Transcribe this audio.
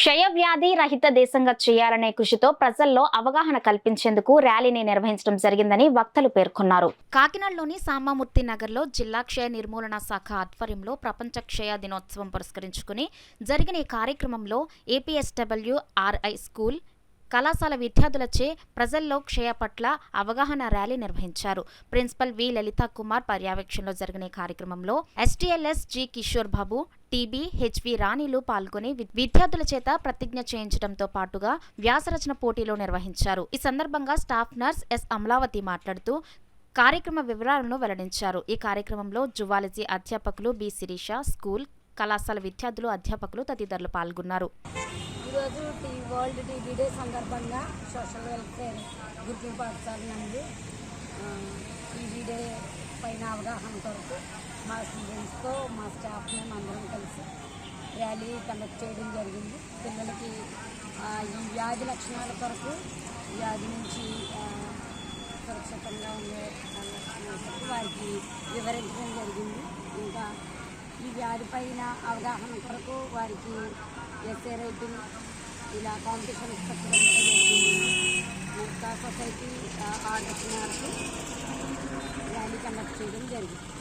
క్షయవ్యాధి రహిత దేశంగా చేయాలనే కృషితో ప్రజల్లో అవగాహన కల్పించేందుకు ర్యాలీని నిర్వహించడం జరిగిందని వక్తలు పేర్కొన్నారు. కాకినాడలోని సాంబమూర్తి నగర్లో జిల్లా క్షయ నిర్మూలన శాఖ ఆధ్వర్యంలో ప్రపంచ క్షయ దినోత్సవం పురస్కరించుకుని జరిగిన ఈ కార్యక్రమంలో ఏపీఎస్డబ్ల్యూఆర్ఐ స్కూల్ కళాశాల విద్యార్థులచే ప్రజల్లో క్షయ పట్ల అవగాహన ర్యాలీ నిర్వహించారు. ప్రిన్సిపల్ వి లలితా కుమార్ పర్యవేక్షణలో జరిగిన కార్యక్రమంలో ఎస్టీఎల్ఎస్ G Kishore Babu, TB, HV రాణిలు పాల్గొని విద్యార్థుల చేత ప్రతిజ్ఞ చేయించడంతో పాటుగా వ్యాసరచన పోటీలు నిర్వహించారు. ఈ సందర్భంగా స్టాఫ్ నర్స్ ఎస్ అమలావతి మాట్లాడుతూ కార్యక్రమ వివరాలను వెల్లడించారు. ఈ కార్యక్రమంలో జువాలజీ అధ్యాపకులు బి శిరీష, స్కూల్ కళాశాల విద్యార్థులు, అధ్యాపకులు తదితరులు పాల్గొన్నారు. ఈరోజు వరల్డ్ టీబీ డే సందర్భంగా సోషల్ వెల్ఫేర్ గుర్తింపు పాఠశాల నందు టీబీ డే పైన అవగాహన కొరకు మా స్టూడెంట్స్తో మా స్టాఫ్ మేము అందరం కలిసి ర్యాలీ కండక్ట్ చేయడం జరిగింది. పిల్లలకి ఈ వ్యాధి లక్షణాల కొరకు, వ్యాధి నుంచి సురక్షితంగా ఉండే లక్షణాల కొరకు వారికి వివరించడం జరిగింది. ఇంకా ఈ వ్యాధి పైన అవగాహన కొరకు వారికి ఎస్ఏ రైటింగ్ ఇలా కాంపిటీషన్స్ పెట్టడం జరిగింది. మెర్కా సొసైటీ ఆర్డర్స్ మేరకు ర్యాలీ కండక్ట్ చేయడం జరిగింది.